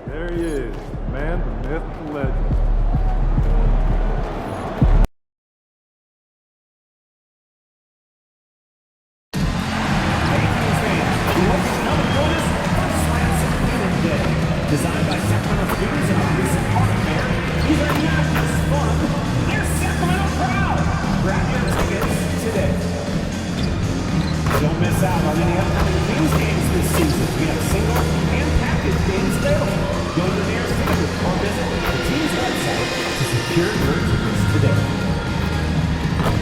There he is, the man, the myth, the legend. Designed by Sacramento Kings and a recent park fair, these are not just fun, they're Sacramento proud. Grab your tickets today. Don't miss out on any upcoming Kings games this season. We have single and package games available. Go to the nearest theater or visit the team's website to secure your tickets today.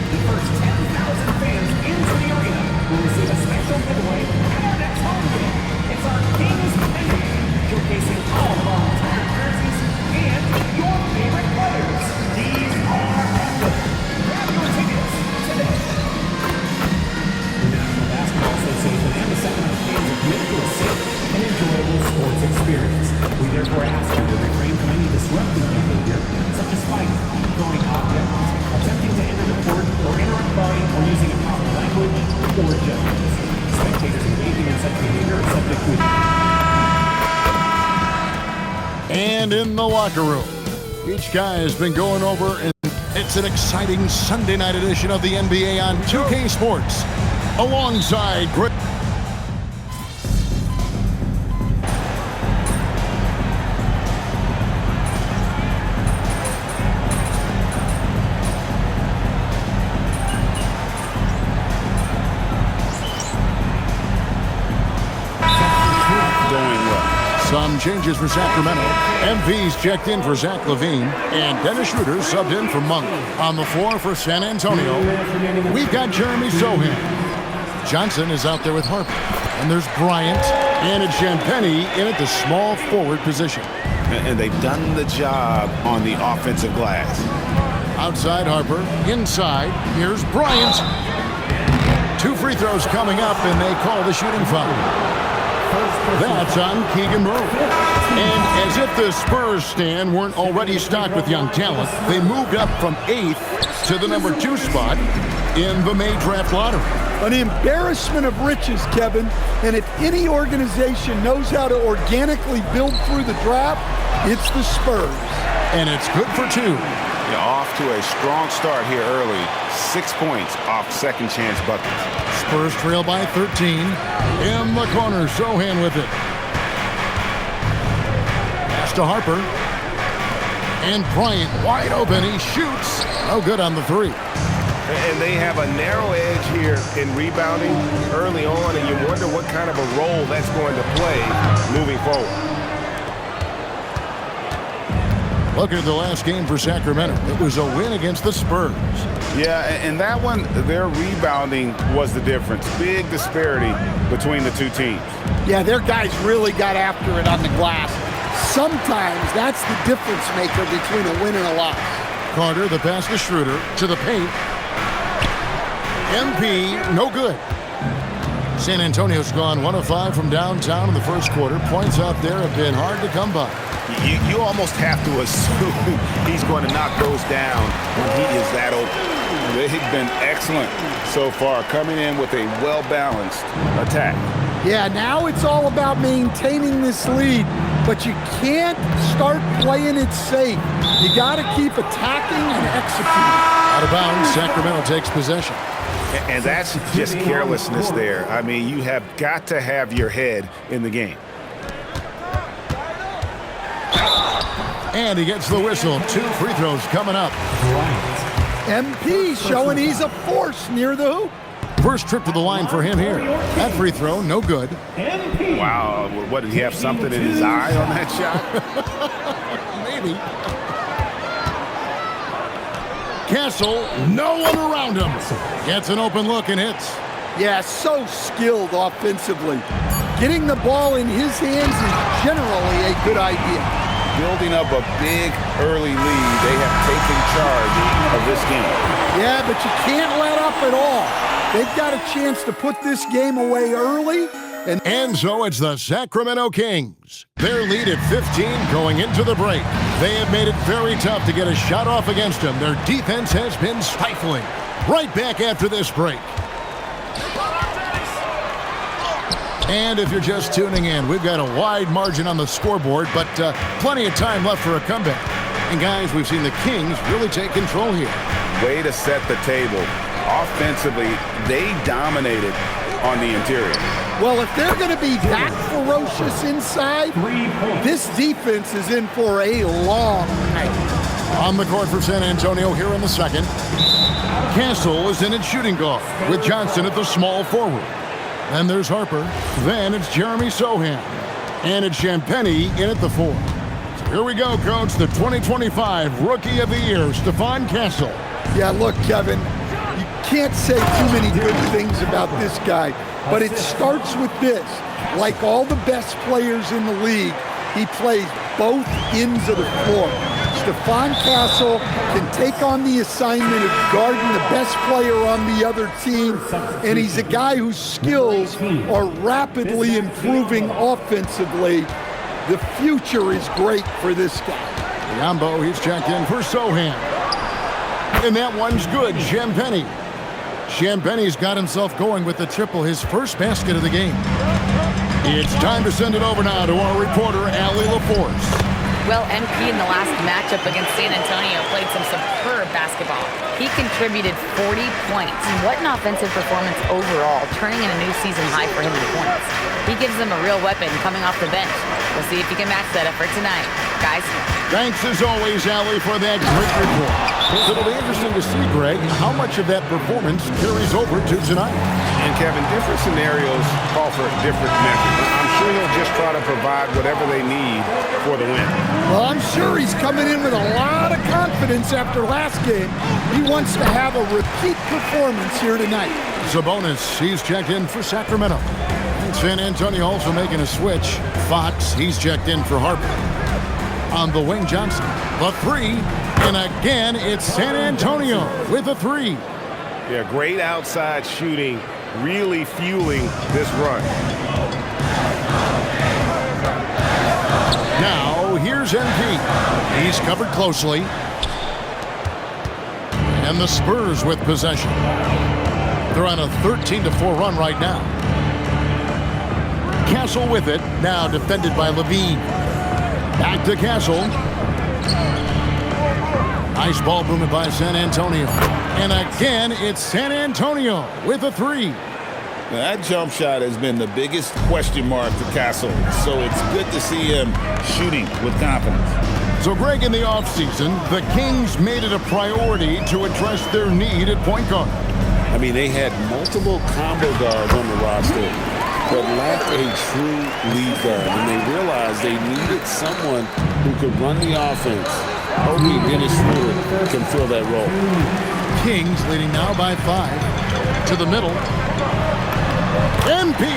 The first 10,000 fans into the arena will receive a special giveaway at our next home game. It's our Kings Pendant, showcasing all of our retired jerseys and your favorite players. These are epic. Grab your tickets today. The National Basketball Association and the Sacramento Kings are committed to a safe and enjoyable sports experience. We therefore ask you to refrain from any disruptive behavior, such as fighting, throwing objects, attempting to enter the court or interrupt play, or using improper language or gestures. Spectators engaging in such behavior are subject to And in the locker room, each guy has been going over, and it's an exciting Sunday night edition of the NBA on 2K Sports. Alongside Greg. Some changes for Sacramento. MV's checked in for Zach LaVine, and Dennis Schroeder subbed in for Monk. On the floor for San Antonio, we've got Jeremy Sohan. Johnson is out there with Harper. And there's Bryant, and it's Champagnie in at the small forward position. And they've done the job on the offensive glass. Outside Harper, inside, here's Bryant. 2 free throws coming up, and they call the shooting foul. That's on Keegan Murray. And as if the Spurs stand weren't already stocked with young talent, they moved up from 8th to the number 2 spot in the May draft lottery. An embarrassment of riches, Kevin. And if any organization knows how to organically build through the draft, it's the Spurs. And it's good for 2. Yeah, off to a strong start here early. 6 points off second chance buckets. Spurs trail by 13. In the corner, Sohan with it. Pass to Harper. And Bryant wide open. He shoots. No good on the 3. And they have a narrow edge here in rebounding early on, and you wonder what kind of a role that's going to play moving forward. Look at the last game for Sacramento. It was a win against the Spurs. Yeah, and that one, their rebounding was the difference. Big disparity between the two teams. Yeah, their guys really got after it on the glass. Sometimes that's the difference maker between a win and a loss. Carter, the pass to Schroeder, to the paint. MP, no good. San Antonio's gone 1 of 5 from downtown in the first quarter. Points out there have been hard to come by. You almost have to assume he's going to knock those down when he is that open. They've been excellent so far, coming in with a well-balanced attack. Yeah, now it's all about maintaining this lead, but you can't start playing it safe. You got to keep attacking and executing. Out of bounds, Sacramento takes possession. And that's just carelessness there. I mean, you have got to have your head in the game. And he gets the whistle. 2 free throws coming up. MP showing he's a force near the hoop. First trip to the line for him here. That free throw, no good. Wow, what, did he have something in his eye on that shot? Maybe. Castle, no one around him. Gets an open look and hits. Yeah, so skilled offensively. Getting the ball in his hands is generally a good idea. Building up a big early lead, they have taken charge of this game. Yeah, but you can't let up at all. They've got a chance to put this game away early. And so it's the Sacramento Kings. Their lead at 15 going into the break. They have made it very tough to get a shot off against them. Their defense has been stifling. Right back after this break. And if you're just tuning in, we've got a wide margin on the scoreboard, but plenty of time left for a comeback. And guys, we've seen the Kings really take control here. Way to set the table. Offensively, they dominated on the interior. Well, if they're going to be that ferocious inside, this defense is in for a long night. On the court for San Antonio here in the second. Castle is in at shooting guard with Johnson at the small forward. Then there's Harper. Then it's Jeremy Sohan. And it's Champagnie in at the 4. So here we go, Coach. The 2025 Rookie of the Year, Stephon Castle. Yeah, look, Kevin, you can't say too many good things about this guy, but it starts with this. Like all the best players in the league, he plays both ends of the floor. Stephon Castle can take on the assignment of guarding the best player on the other team, and he's a guy whose skills are rapidly improving offensively. The future is great for this guy. Yambo, he's checked in for Sohan. And that one's good, Champagnie. Champagnie's got himself going with the triple, his first basket of the game. It's time to send it over now to our reporter, Allie LaForce. Well, MP in the last matchup against San Antonio played some superb basketball. He contributed 40 points. What an offensive performance overall, turning in a new season high for him in points. He gives them a real weapon coming off the bench. We'll see if he can match that effort tonight. Guys. Thanks as always, Allie, for that great report. It'll be interesting to see, Greg, how much of that performance carries over to tonight. And Kevin, different scenarios call for different measures. I'm sure he'll just try to provide whatever they need for the win. Well, I'm sure he's coming in with a lot of confidence after last game. He wants to have a repeat performance here tonight. Sabonis, he's checked in for Sacramento. And San Antonio also making a switch. Fox, he's checked in for Harper. On the wing, Johnson. The 3, and again, it's San Antonio with a 3. Yeah, great outside shooting, really fueling this run. Now, here's MP. He's covered closely. And the Spurs with possession. They're on a 13-4 run right now. Castle with it, now defended by Levine. Back to Castle. Nice ball movement by San Antonio. And again, it's San Antonio with a 3. Now, that jump shot has been the biggest question mark for Castle, so it's good to see him shooting with confidence. So, Greg, in the offseason, the Kings made it a priority to address their need at point guard. I mean, they had multiple combo guards on the roster, but lacked a true lead guard, and they realized they needed someone who could run the offense. Hoping Dennis Schroeder can fill that role. Kings leading now by 5. To the middle. MP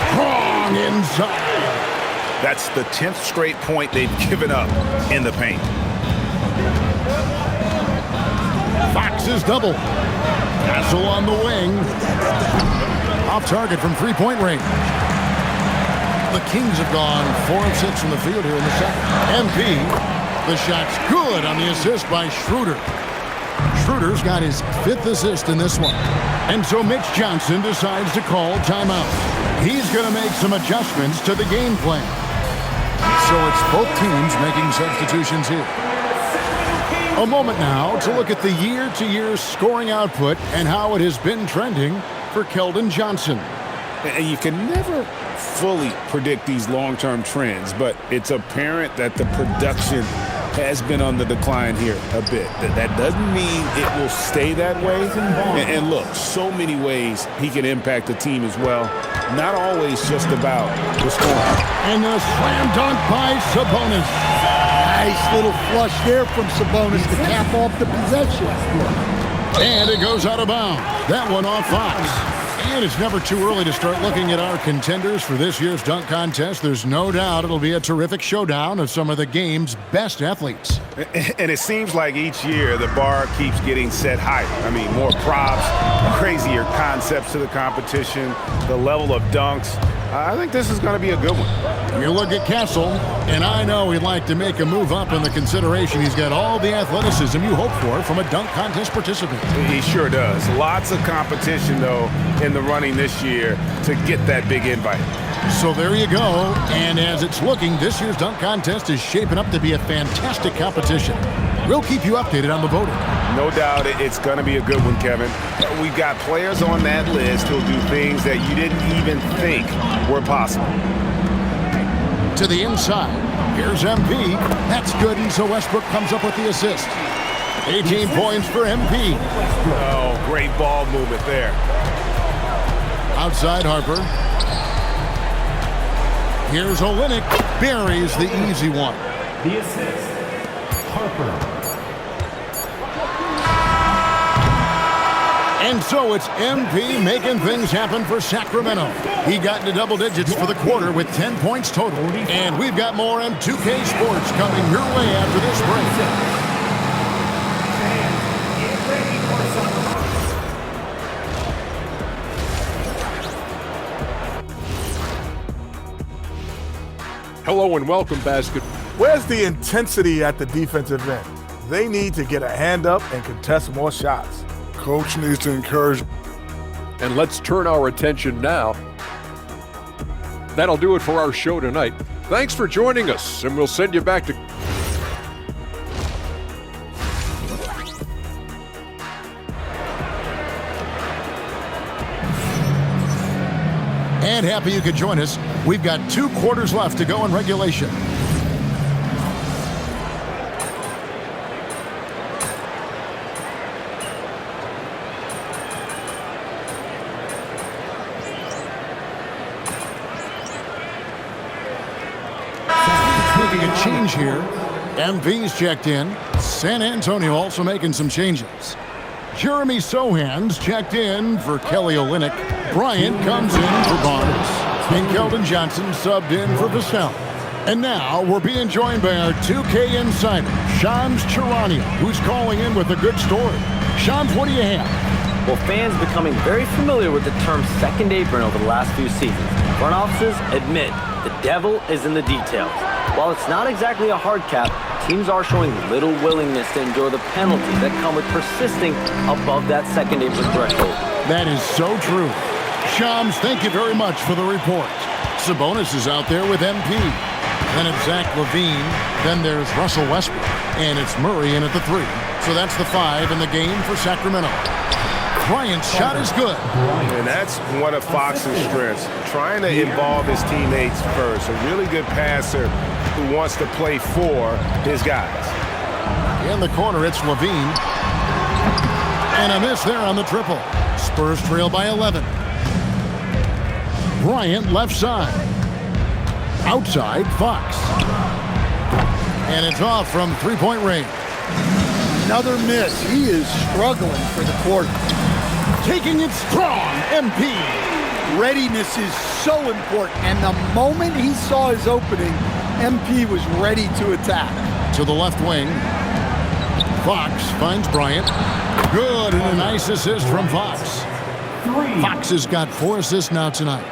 strong inside. That's the 10th straight point they've given up in the paint. Fox is double. Castle on the wing. Off target from three-point range. The Kings have gone 4 of 6 from the field here in the second. MP, the shot's good on the assist by Schroeder. Schroeder's got his 5th assist in this one. And so Mitch Johnson decides to call timeout. He's going to make some adjustments to the game plan. So it's both teams making substitutions here. A moment now to look at the year-to-year scoring output and how it has been trending for Keldon Johnson. And you can never fully predict these long-term trends, but it's apparent that the production has been on the decline here a bit. That doesn't mean it will stay that way. And look, so many ways he can impact the team as well. Not always just about the scoring. And the slam dunk by Sabonis. Nice little flush there from Sabonis to cap off the possession. And it goes out of bounds. That one off Fox. And it's never too early to start looking at our contenders for this year's dunk contest. There's no doubt it'll be a terrific showdown of some of the game's best athletes. And it seems like each year the bar keeps getting set higher. I mean, more props, crazier concepts to the competition, the level of dunks. I think this is going to be a good one. You look at Castle, and I know he'd like to make a move up in the consideration. He's got all the athleticism you hope for from a dunk contest participant. He sure does. Lots of competition, though, in the running this year to get that big invite. So there you go. And as it's looking, this year's dunk contest is shaping up to be a fantastic competition. We'll keep you updated on the voting. No doubt it's going to be a good one, Kevin. We've got players on that list who'll do things that you didn't even think were possible. To the inside. Here's MP. That's good, and so Westbrook comes up with the assist. 18 points for MP. Oh, great ball movement there. Outside Harper. Here's Ocinek. Buries the easy one. The assist, Harper. And so it's MP making things happen for Sacramento. He got into double digits for the quarter with 10 points total. And we've got more M2K Sports coming your way after this break. Hello and welcome, basketball. Where's the intensity at the defensive end? They need to get a hand up and contest more shots. Coach needs to encourage. And let's turn our attention now. That'll do it for our show tonight. Thanks for joining us, and we'll send you back to... And happy you could join us. We've got 2 quarters left to go in regulation. Making a change here. MV's checked in. San Antonio also making some changes. Jeremy Sohan's checked in for Kelly Olynyk. Bryant comes in for Barnes. And Keldon Johnson subbed in for Vassell. And now we're being joined by our 2K insider, Shams Charania, who's calling in with a good story. Shams, what do you have? Well, fans becoming very familiar with the term second apron over the last few seasons. Front offices admit the devil is in the details. While it's not exactly a hard cap, teams are showing little willingness to endure the penalties that come with persisting above that second apron threshold. That is so true. Shams, thank you very much for the report. Sabonis is out there with MP. Then it's Zach LaVine. Then there's Russell Westbrook. And it's Murray in at the 3. So that's the 5 in the game for Sacramento. Bryant's shot is good. And that's one of Fox's strengths, trying to involve his teammates first. A really good passer who wants to play for his guys. In the corner, it's LaVine. And a miss there on the triple. Spurs trail by 11. Bryant left side. Outside, Fox. And it's off from three-point range. Another miss. He is struggling for the quarter. Taking it strong, MP. Readiness is so important, and the moment he saw his opening, MP was ready to attack. To the left wing. Fox finds Bryant. Good, and a nice assist from Fox. Fox has got 4 assists now tonight.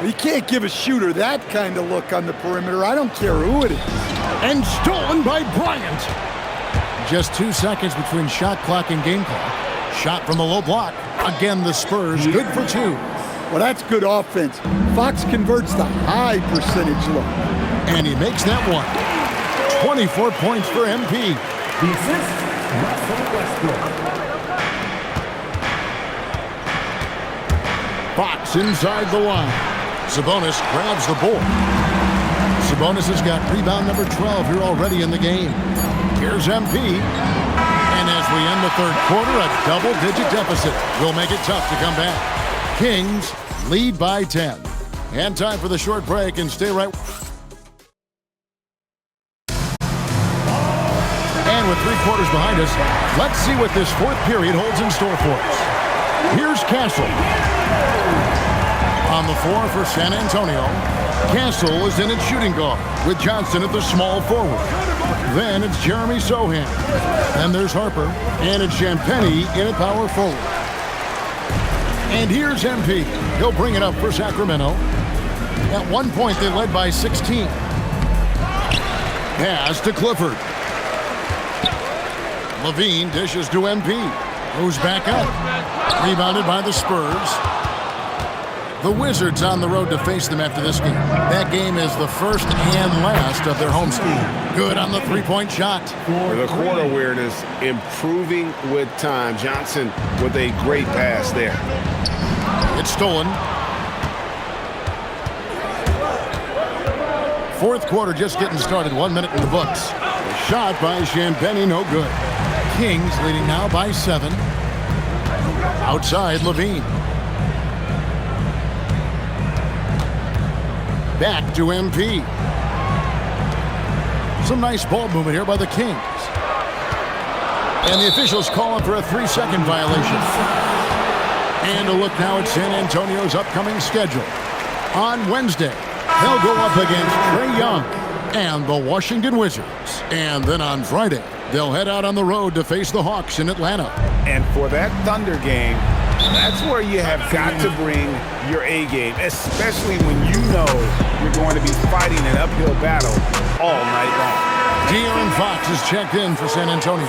You can't give a shooter that kind of look on the perimeter. I don't care who it is. And stolen by Bryant. Just 2 seconds between shot clock and game clock. Shot from the low block. Again, the Spurs good for 2. Well, that's good offense. Fox converts the high percentage look. And he makes that one. 24 points for MP. The assist, Russell Westbrook. Fox inside the line. Sabonis grabs the board. Sabonis has got rebound number 12 here already in the game. Here's MP. And as we end the third quarter, a double-digit deficit will make it tough to come back. Kings lead by 10. And time for the short break, and stay right. And with 3 quarters behind us, let's see what this 4th period holds in store for us. Here's Castle. On the floor for San Antonio, Castle is in at shooting guard with Johnson at the small forward. Then it's Jeremy Sohan. Then there's Harper. And it's Champagnie in at power forward. And here's MP. He'll bring it up for Sacramento. At one point, they led by 16. Pass to Clifford. Levine dishes to MP. Goes back up. Rebounded by the Spurs. The Wizards on the road to face them after this game. That game is the first and last of their home school. Good on the three-point shot. The court awareness improving with time. Johnson with a great pass there. It's stolen. Fourth quarter just getting started. 1 minute in the books. Shot by Champagny, no good. Kings leading now by 7. Outside, Levine. Back to MP. Some nice ball movement here by the Kings. And the officials calling for a 3-second violation. And a look now at San Antonio's upcoming schedule. On Wednesday, they'll go up against Trae Young and the Washington Wizards. And then on Friday, they'll head out on the road to face the Hawks in Atlanta. And for that Thunder game, that's where you have got to bring your A game, especially when you know you're going to be fighting an uphill battle all night long. De'Aaron Fox is checked in for San Antonio.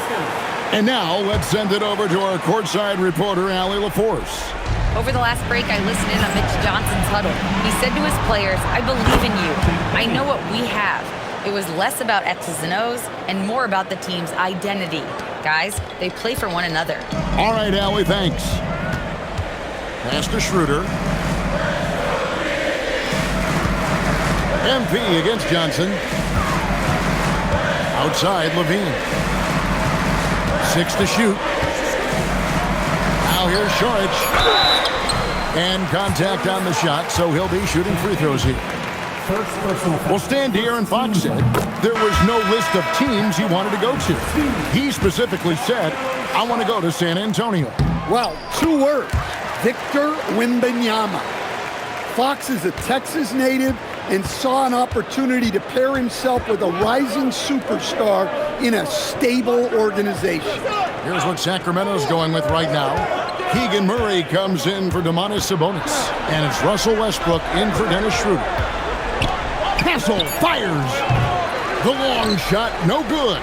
And now let's send it over to our courtside reporter, Allie LaForce. Over the last break, I listened in on Mitch Johnson's huddle. He said to his players, "I believe in you. I know what we have." It was less about X's and O's and more about the team's identity. Guys, they play for one another. All right, Allie, thanks. Pass to Schroeder. MP against Johnson. Outside, Levine. 6 to shoot. Now here's Šorić. And contact on the shot, so he'll be shooting free throws here. Well, Stan De'Aaron Fox said there was no list of teams he wanted to go to. He specifically said, "I want to go to San Antonio." Well, 2 words. Victor Wembanyama. Fox is a Texas native and saw an opportunity to pair himself with a rising superstar in a stable organization. Here's what Sacramento's going with right now. Keegan Murray comes in for Domantas Sabonis. And it's Russell Westbrook in for Dennis Schroeder. Castle fires. The long shot, no good.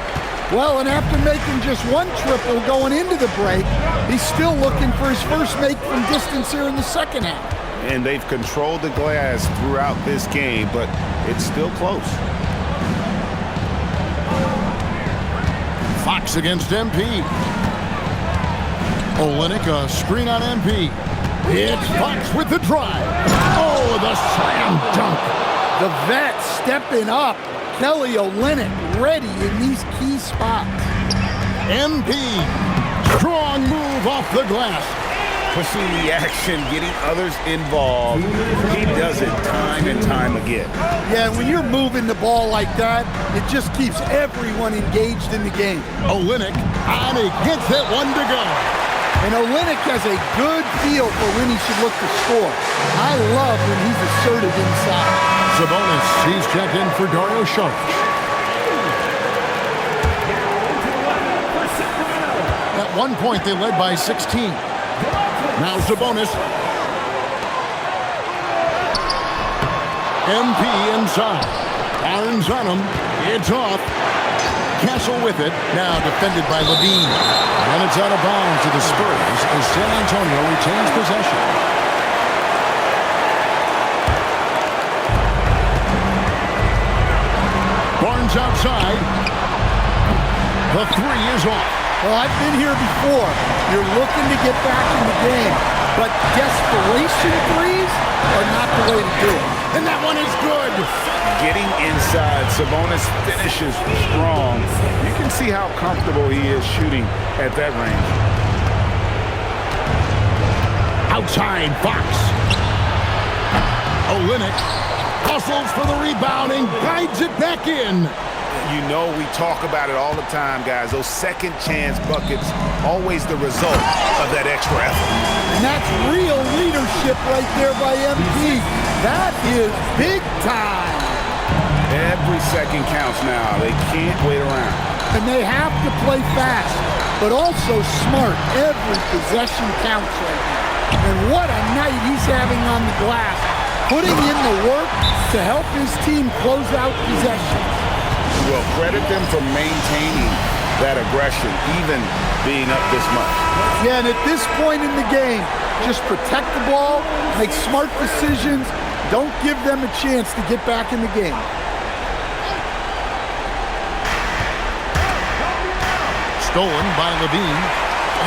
Well, and after making just 1 triple going into the break, he's still looking for his first make from distance here in the second half. And they've controlled the glass throughout this game, but it's still close. Fox against MP. Olynyk, a screen on MP. It's Fox with the drive. Oh, the slam dunk. The vet stepping up. Kelly Olynyk ready in these key spots. MP, strong move off the glass. Pushing the action, getting others involved. He does it time and time again. Yeah, when you're moving the ball like that, it just keeps everyone engaged in the game. Olynyk, and he gets that one to go. And Olynyk has a good feel for when he should look to score. I love when he's assertive inside. Sabonis, he's checked in for Dario Šorić. At one point, they led by 16. Now Sabonis. MP inside. Irons on him. It's off. Castle with it. Now defended by Levine. And it's out of bounds to the Spurs as San Antonio retains possession. Barnes outside. The 3 is off. Well, I've been here before. You're looking to get back in the game, but desperation threes are not the way to do it. And that one is good. Getting inside, Sabonis finishes strong. You can see how comfortable he is shooting at that range. Outside, Fox. Olynyk hustles for the rebound and guides it back in. You know we talk about it all the time, guys. Those second chance buckets, always the result of that extra effort. And that's real leadership right there by MP. That is big time. Every second counts now. They can't wait around. And they have to play fast, but also smart. Every possession counts right now. And what a night he's having on the glass. putting in the work to help his team close out possessions. Well, credit them for maintaining that aggression, even being up this much. Yeah, and at this point in the game, just protect the ball, make smart decisions, don't give them a chance to get back in the game. Stolen by Levine,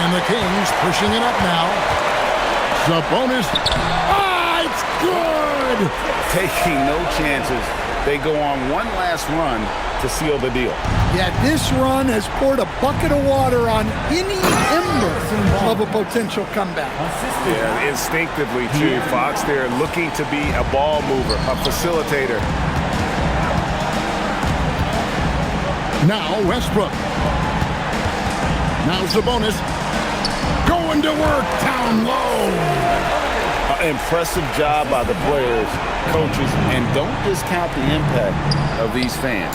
and the Kings pushing it up now. The bonus. Ah, it's good! Taking no chances. They go on one last run to seal the deal. Yeah, this run has poured a bucket of water on any ember of a potential comeback. Yeah, instinctively too. Fox there looking to be a ball mover, a facilitator. Now Westbrook. Now's the bonus. Going to work down low. Impressive job by the players, coaches, and don't discount the impact of these fans.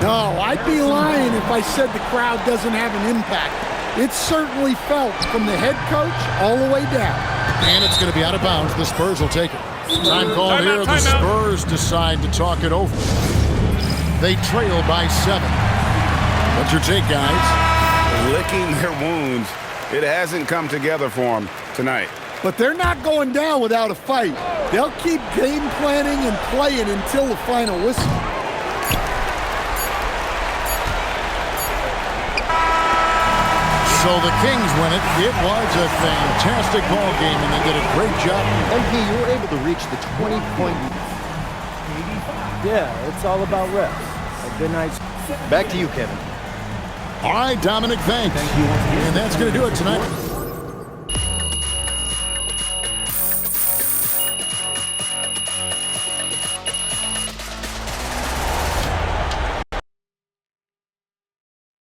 No, I'd be lying if I said the crowd doesn't have an impact. It's certainly felt from the head coach all the way down. And it's going to be out of bounds. The Spurs will take it. Time call here. The Spurs decide to talk it over. They trail by 7. What's your take, guys? Licking their wounds. It hasn't come together for them tonight. But they're not going down without a fight. They'll keep game planning and playing until the final whistle. So the Kings win it. It was a fantastic ball game, and they did a great job. MP, you were able to reach the 20-point. Yeah, it's all about reps. A good night's. Back to you, Kevin. All right, Dominic, thanks. Thank you once again. And that's going to do it tonight.